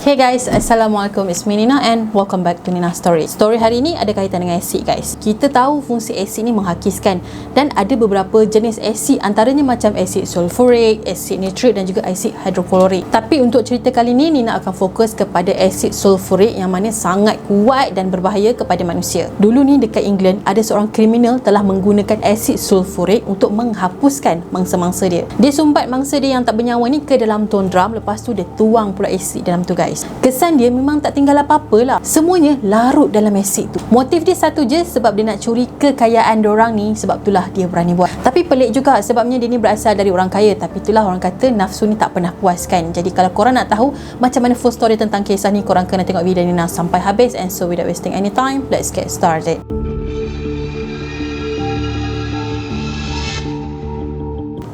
Hey guys, Assalamualaikum, it's me Nina and welcome back to Nina Story. Story hari ini ada kaitan dengan asid guys. Kita tahu fungsi asid ni menghakiskan dan ada beberapa jenis asid, antaranya macam asid sulfurik, asid nitrik dan juga asid hidroklorik. Tapi untuk cerita kali ni Nina akan fokus kepada asid sulfurik yang mana sangat kuat dan berbahaya kepada manusia. Dulu ni dekat England ada seorang kriminal telah menggunakan asid sulfurik untuk menghapuskan mangsa-mangsa dia. Dia sumbat mangsa dia yang tak bernyawa ni ke dalam tuan drum, lepas tu dia tuang pula asid dalam tu guys. Kesan dia memang tak tinggal apa-apa lah. Semuanya larut dalam asid tu. Motif dia satu je, sebab dia nak curi kekayaan dorang ni. Sebab itulah dia berani buat. Tapi pelik juga sebabnya dia ni berasal dari orang kaya. Tapi itulah orang kata nafsu ni tak pernah puas kan. Jadi kalau korang nak tahu macam mana full story tentang kisah ni, korang kena tengok video ni sampai habis. And so without wasting any time, let's get started.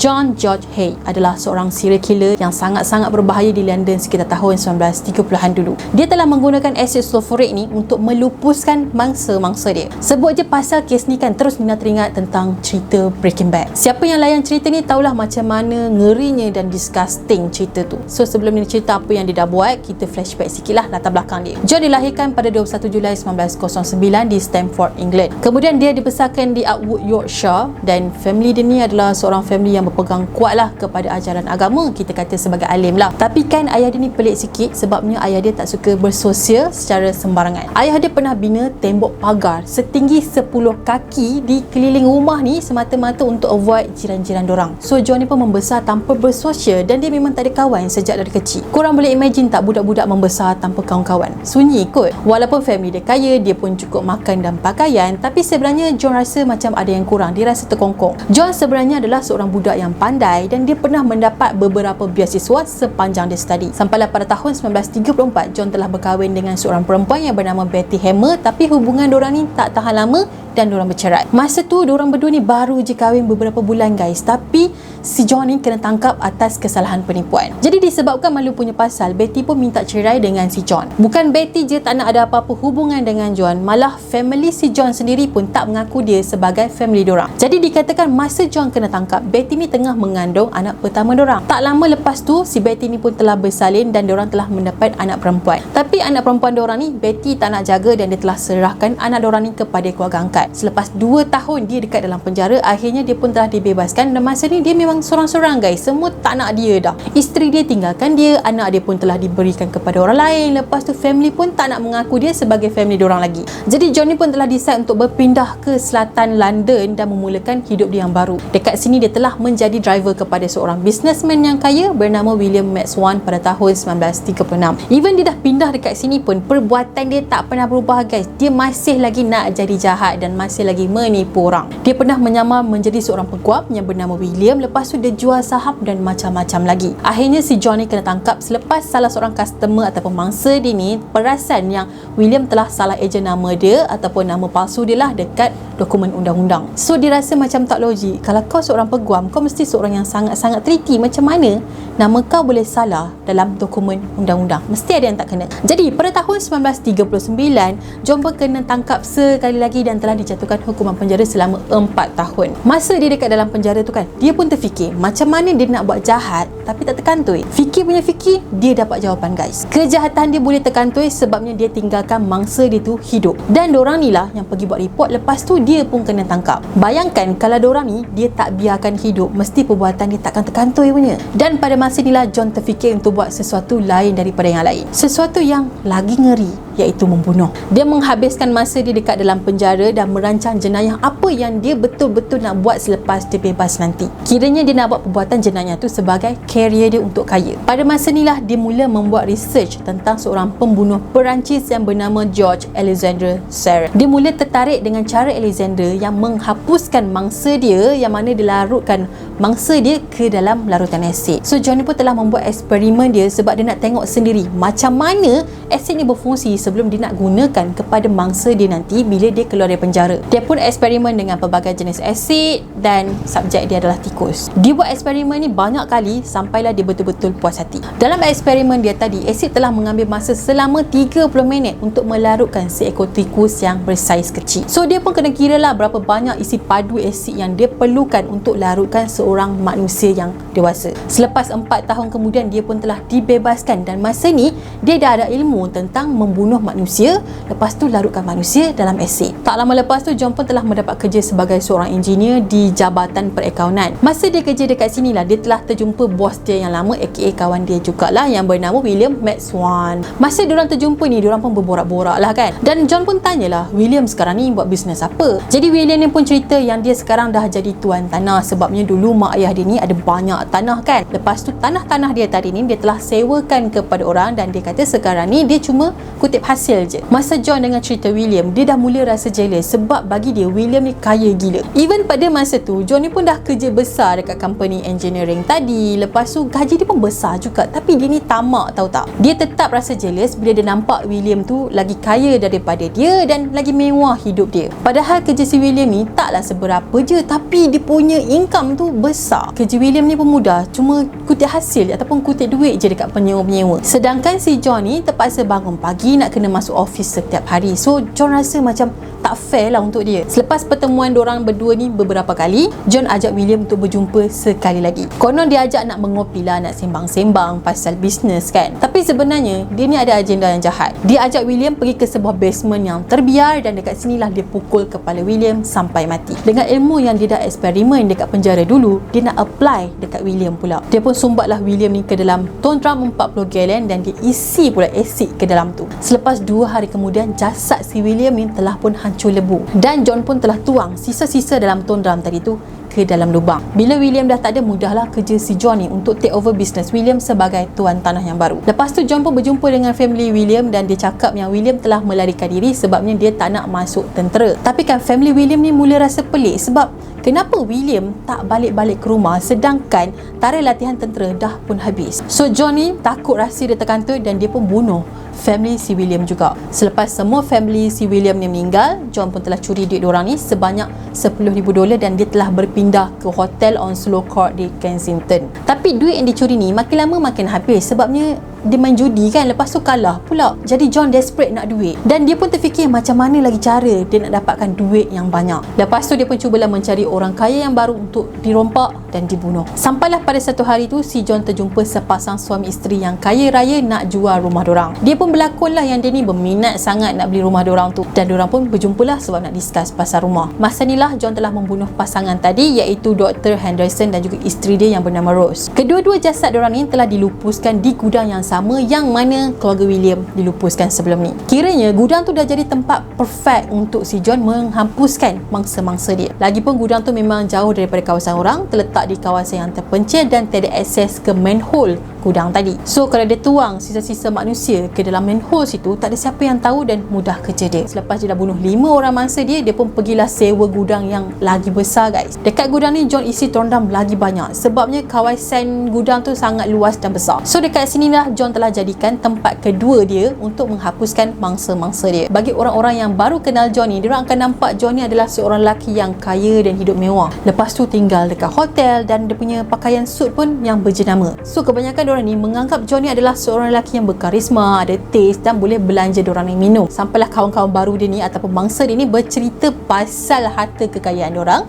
John George Hay adalah seorang serial killer yang sangat-sangat berbahaya di London sekitar tahun 1930-an dulu. Dia telah menggunakan asid sulfurik ni untuk melupuskan mangsa-mangsa dia. Sebut je pasal kes ni kan, terus Nina teringat tentang cerita Breaking Bad. Siapa yang layan cerita ni tahulah macam mana ngerinya dan disgusting cerita tu. So sebelum ni cerita apa yang dia dah buat, kita flashback sikit lah latar belakang dia. John dilahirkan pada 21 Julai 1909 di Stamford, England. Kemudian dia dibesarkan di Outwood, Yorkshire, dan family dia ni adalah seorang family yang berpegang kuat lah kepada ajaran agama, kita kata sebagai alim lah. Tapi kan ayah dia ni pelik sikit, sebabnya ayah dia tak suka bersosial secara sembarangan. Ayah dia pernah bina tembok pagar setinggi 10 kaki di keliling rumah ni semata-mata untuk avoid jiran-jiran dorang. So John ni pun membesar tanpa bersosial dan dia memang tak ada kawan sejak dari kecil. Korang boleh imagine tak budak-budak membesar tanpa kawan-kawan? Sunyi kot. Walaupun family dia kaya, dia pun cukup makan dan pakaian, tapi sebenarnya John rasa macam ada yang kurang. Dia rasa terkongkong. John sebenarnya adalah seorang budak yang pandai dan dia pernah mendapat beberapa beasiswa sepanjang dia study. Sampailah pada tahun 1934, John telah berkahwin dengan seorang perempuan yang bernama Betty Hammer, tapi hubungan diorang ni tak tahan lama dan diorang bercerai. Masa tu diorang berdua ni baru je kahwin beberapa bulan guys, tapi si John ni kena tangkap atas kesalahan penipuan. Jadi disebabkan malu punya pasal, Betty pun minta cerai dengan si John. Bukan Betty je tak nak ada apa-apa hubungan dengan John, malah family si John sendiri pun tak mengaku dia sebagai family diorang. Jadi dikatakan masa John kena tangkap, Betty ni tengah mengandung anak pertama diorang. Tak lama lepas tu, si Betty ni pun telah bersalin dan diorang telah mendapat anak perempuan. Tapi anak perempuan diorang ni, Betty tak nak jaga dan dia telah serahkan anak diorang ni kepada keluarga angkat. Selepas 2 tahun dia dekat dalam penjara, akhirnya dia pun telah dibebaskan dan masa ni dia memang sorang-sorang guys. Semua tak nak dia dah. Isteri dia tinggalkan dia, anak dia pun telah diberikan kepada orang lain. Lepas tu family pun tak nak mengaku dia sebagai family diorang lagi. Jadi John ni pun telah decide untuk berpindah ke selatan London dan memulakan hidup dia yang baru. Dekat sini dia telah menjadi driver kepada seorang businessman yang kaya bernama William Maxwell pada tahun 1936. Even dia dah pindah dekat sini pun, perbuatan dia tak pernah berubah guys. Dia masih lagi nak jadi jahat dan masih lagi menipu orang. Dia pernah menyamar menjadi seorang peguam yang bernama William, lepas tu dia jual saham dan macam-macam lagi. Akhirnya si John ni kena tangkap selepas salah seorang customer ataupun mangsa dia ni perasan yang William telah salah ejen nama dia ataupun nama palsu dia lah dekat dokumen undang-undang. So dia rasa macam tak logik. Kalau kau seorang peguam, kau mesti seorang yang sangat-sangat teliti. Macam mana nama kau boleh salah dalam dokumen undang-undang? Mesti ada yang tak kena. Jadi pada tahun 1939, John pun kena tangkap sekali lagi dan telah dijatuhkan hukuman penjara selama 4 tahun. Masa dia dekat dalam penjara tu kan, dia pun terfikir macam mana dia nak buat jahat tapi tak terkantoi. Fikir punya fikir, dia dapat jawapan guys. Kejahatan dia boleh terkantoi sebabnya dia tinggalkan mangsa dia tu hidup. Dan dorang ni lah yang pergi buat report, lepas tu dia pun kena tangkap. Bayangkan kalau dorang ni dia tak biarkan hidup, mesti perbuatan dia takkan terkantoi punya. Dan pada masa inilah John terfikir untuk buat sesuatu lain daripada yang lain. Sesuatu yang lagi ngeri, iaitu membunuh. Dia menghabiskan masa dia dekat dalam penjara dan merancang jenayah apa yang dia betul-betul nak buat selepas dia bebas nanti. Kiranya dia nak buat perbuatan jenayah tu sebagai career dia untuk kaya. Pada masa inilah dia mula membuat research tentang seorang pembunuh Perancis yang bernama George Alexander Seurat. Dia mula tertarik dengan cara Alexander yang menghapuskan mangsa dia, yang mana dia larutkan mangsa dia ke dalam larutan asid. So John ni pun telah membuat eksperimen dia sebab dia nak tengok sendiri macam mana asid ni berfungsi sebelum dia nak gunakan kepada mangsa dia nanti bila dia keluar dari penjara. Dia pun eksperimen dengan pelbagai jenis asid dan subjek dia adalah tikus. Dia buat eksperimen ni banyak kali sampailah dia betul-betul puas hati. Dalam eksperimen dia tadi, asid telah mengambil masa selama 30 minit untuk melarutkan seekor tikus yang bersaiz kecil. So dia pun kena kira lah berapa banyak isi padu asid yang dia perlukan untuk larutkan seorang manusia yang dewasa. Selepas 4 tahun kemudian, dia pun telah dibebaskan dan masa ni dia dah ada ilmu tentang membunuh manusia, lepas tu larutkan manusia dalam asid. Tak lama lepas tu, John pun telah mendapat kerja sebagai seorang engineer di Jabatan Perakaunan. Masa dia kerja dekat sini lah, dia telah terjumpa bos dia yang lama, aka kawan dia jugalah, yang bernama William Matswan. Masa diorang terjumpa ni, diorang pun berborak-borak lah kan. Dan John pun tanyalah, William sekarang ni buat bisnes apa? Jadi William ni pun cerita yang dia sekarang dah jadi tuan tanah, sebabnya dulu mak ayah dia ni ada banyak tanah kan. Lepas tu tanah-tanah dia tadi ni dia telah sewakan kepada orang, dan dia kata sekarang ni dia cuma kutip hasil je. Masa John dengan cerita William, dia dah mula rasa jealous sebab bagi dia William ni kaya gila. Even pada masa tu, John ni pun dah kerja besar dekat company engineering tadi. Lepas tu gaji dia pun besar juga, tapi dia ni tamak, tahu tak? Dia tetap rasa jealous bila dia nampak William tu lagi kaya daripada dia dan lagi mewah hidup dia. Padahal kerja si William ni taklah seberapa je, tapi dia punya income tu besar. Kerja William ni pun mudah, cuma kutip hasil ataupun kutip duit je dekat penyewa-penyewa. Sedangkan si John ni terpaksa bangun pagi nak kena masuk office setiap hari. So John rasa macam tak fair lah untuk dia. Selepas pertemuan diorang berdua ni beberapa kali, John ajak William untuk berjumpa sekali lagi. Konon dia ajak nak mengopi lah, nak sembang-sembang pasal bisnes kan. Tapi sebenarnya dia ni ada agenda yang jahat. Dia ajak William pergi ke sebuah basement yang terbiar, dan dekat sinilah dia pukul kepala William sampai mati. Dengan ilmu yang dia dah eksperimen dekat penjara dulu, dia nak apply dekat William pula. Dia pun sumbatlah William ni ke dalam ton drum 40 galen dan dia isi pula asid ke dalam tu. Selepas 2 hari kemudian, jasad si William ni telah pun hancur lebu, dan John pun telah tuang sisa-sisa dalam ton drum tadi tu ke dalam lubang. Bila William dah tak ada, mudahlah kerja si John ni untuk take over bisnes William sebagai tuan tanah yang baru. Lepas tu John pun berjumpa dengan family William, dan dia cakap yang William telah melarikan diri sebabnya dia tak nak masuk tentera. Tapi kan family William ni mula rasa pelik sebab kenapa William tak balik-balik ke rumah sedangkan tarikh latihan tentera dah pun habis. So John ni takut rasa dia terkantut dan dia pun bunuh family si William juga. Selepas semua family si William ni meninggal, John pun telah curi duit diorang ni sebanyak $10,000 dan dia telah berpindah ke hotel Onslow Court di Kensington. Tapi duit yang dicuri ni makin lama makin habis sebabnya dia main judi kan, lepas tu kalah pula. Jadi John desperate nak duit, dan dia pun terfikir macam mana lagi cara dia nak dapatkan duit yang banyak. Lepas tu dia pun cubalah mencari orang kaya yang baru untuk dirompak dan dibunuh. Sampailah pada satu hari tu si John terjumpa sepasang suami isteri yang kaya raya nak jual rumah dorang. Dia pun berlakon lah yang dia ni berminat sangat nak beli rumah dorang tu, dan dorang pun berjumpalah sebab nak discuss pasal rumah. Masa ni lah John telah membunuh pasangan tadi, iaitu Dr. Henderson dan juga isteri dia yang bernama Rose. Kedua-dua jasad dorang ni telah dilupuskan di gudang yang sama yang mana keluarga William dilupuskan sebelum ni. Kiranya gudang tu dah jadi tempat perfect untuk si John menghapuskan mangsa-mangsa dia. Lagipun gudang tu memang jauh daripada kawasan orang, terletak di kawasan yang terpencil dan tiada akses ke manhole gudang tadi. So kalau dia tuang sisa-sisa manusia ke dalam manhole situ, tak ada siapa yang tahu dan mudah kerja dia. Selepas dia dah bunuh 5 orang mangsa dia, dia pun pergilah sewa gudang yang lagi besar guys. Dekat gudang ni John isi tondam lagi banyak sebabnya kawasan gudang tu sangat luas dan besar. So dekat sinilah John telah jadikan tempat kedua dia untuk menghapuskan mangsa-mangsa dia. Bagi orang-orang yang baru kenal John ni, diorang akan nampak John ni adalah seorang lelaki yang kaya dan hidup mewah. Lepas tu tinggal dekat hotel dan dia punya pakaian suit pun yang berjenama. So kebanyakan diorang ni menganggap John ni adalah seorang lelaki yang berkarisma, ada taste dan boleh belanja diorang ni minum. Sampailah kawan-kawan baru dia ni ataupun mangsa dia ni bercerita pasal harta kekayaan diorang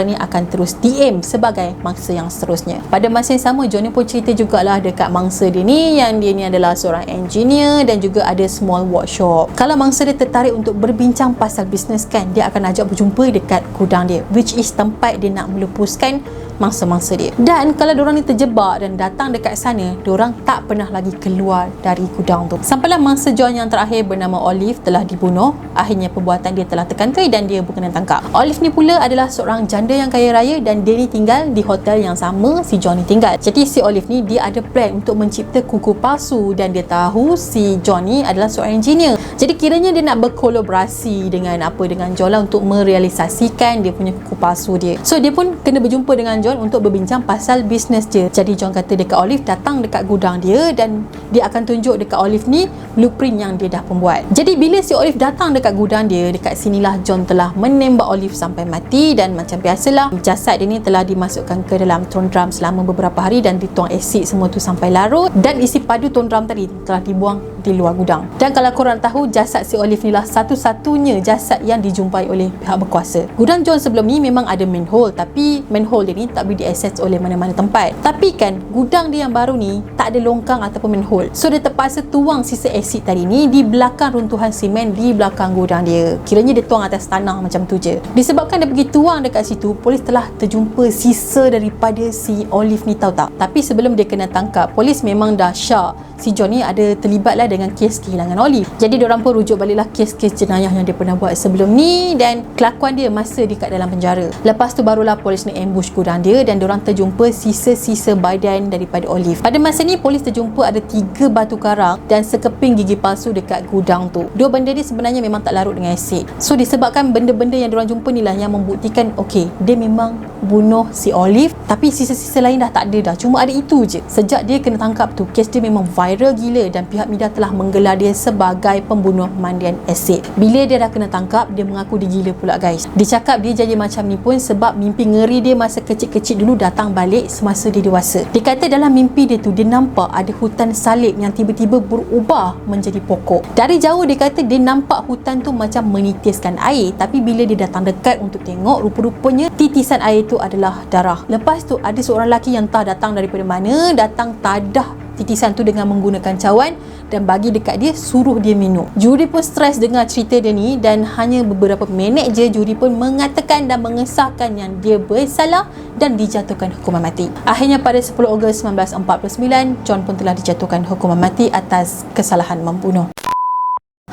ni akan terus DM sebagai mangsa yang seterusnya. Pada masa yang sama, John ni pun cerita jugalah dekat mangsa dia ni yang dia ni adalah seorang engineer dan juga ada small workshop. Kalau mangsa dia tertarik untuk berbincang pasal bisnes kan, dia akan ajak berjumpa dekat gudang dia, which is tempat dia nak melupuskan mangsa-mangsa dia. Dan kalau diorang ni terjebak dan datang dekat sana, diorang tak pernah lagi keluar dari gudang tu. Sampailah mangsa John yang terakhir bernama Olive telah dibunuh. Akhirnya perbuatan dia telah terkantoi dan dia pun kena tangkap. Olive ni pula adalah seorang janda yang kaya raya dan dia ni tinggal di hotel yang sama si John ni tinggal. Jadi si Olive ni dia ada plan untuk mencipta kuku palsu dan dia tahu si John ni adalah seorang engineer. Jadi kiranya dia nak berkolaborasi dengan John lah untuk merealisasikan dia punya kuku palsu dia. So dia pun kena berjumpa dengan John untuk berbincang pasal bisnes dia. Jadi John kata dekat Olive datang dekat gudang dia dan dia akan tunjuk dekat Olive ni blueprint yang dia dah pembuat. Jadi bila si Olive datang dekat gudang dia, dekat sinilah John telah menembak Olive sampai mati dan macam biasalah jasad dia ni telah dimasukkan ke dalam tuan drum selama beberapa hari dan dituang asid semua tu sampai larut dan isi padu tuan drum tadi telah dibuang di luar gudang. Dan kalau korang tahu, jasad si Olive ni lah satu-satunya jasad yang dijumpai oleh pihak berkuasa. Gudang John sebelum ni memang ada manhole, tapi manhole dia ni tak boleh diakses oleh mana-mana tempat. Tapi kan gudang dia yang baru ni tak ada longkang ataupun manhole, so dia terpaksa tuang sisa asid tadi ni di belakang runtuhan simen di belakang gudang dia. Kiranya dia tuang atas tanah macam tu je. Disebabkan dia pergi tuang dekat situ, polis telah terjumpa sisa daripada si Olive ni, tahu tak? Tapi sebelum dia kena tangkap, polis memang dah syak si John ni ada terlibatlah dengan kes kehilangan Olive. Jadi diorang pun rujuk baliklah kes-kes jenayah yang dia pernah buat sebelum ni dan kelakuan dia masa dekat dalam penjara. Lepas tu barulah polis ni ambush gudang dia dan diorang terjumpa sisa-sisa badan daripada Olive. Pada masa ni polis terjumpa ada 3 batu karang dan sekeping gigi palsu dekat gudang tu. 2 benda ni sebenarnya memang tak larut dengan asid. So disebabkan benda-benda yang diorang jumpa ni lah yang membuktikan okey, dia memang bunuh si Olive, tapi sisa-sisa lain dah tak ada dah. Cuma ada itu je. Sejak dia kena tangkap tu, kes dia memang viral gila dan pihak media telah menggelar dia sebagai pembunuh mandian asid. Bila dia dah kena tangkap, dia mengaku dia gila pula guys. Dia cakap dia jadi macam ni pun sebab mimpi ngeri dia masa kecil-kecil dulu datang balik semasa dia dewasa. Dia kata dalam mimpi dia tu, dia nampak ada hutan salib yang tiba-tiba berubah menjadi pokok. Dari jauh dia kata dia nampak hutan tu macam menitiskan air, tapi bila dia datang dekat untuk tengok, rupa-rupanya titisan air tu adalah darah. Lepas tu ada seorang lelaki yang tak datang daripada mana, datang tadah titisan tu dengan menggunakan cawan dan bagi dekat dia, suruh dia minum. Juri pun stres dengar cerita dia ni dan hanya beberapa minit je juri pun mengatakan dan mengesahkan yang dia bersalah dan dijatuhkan hukuman mati. Akhirnya pada 10 Ogos 1949, John pun telah dijatuhkan hukuman mati atas kesalahan membunuh.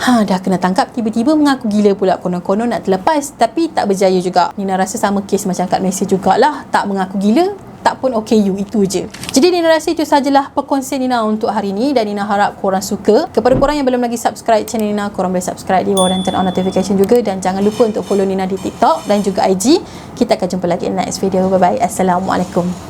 Dah kena tangkap, tiba-tiba mengaku gila pula. Konon-konon nak terlepas tapi tak berjaya juga. Nina rasa sama kes macam kat Malaysia jugalah. Tak mengaku gila, tak pun OKU, itu je. Jadi Nina rasa itu sajalah perkongsian Nina untuk hari ini dan Nina harap korang suka. Kepada korang yang belum lagi subscribe channel Nina, korang boleh subscribe di bawah dan turn on notification juga, dan jangan lupa untuk follow Nina di TikTok dan juga IG. Kita akan jumpa lagi in next video. Bye bye. Assalamualaikum.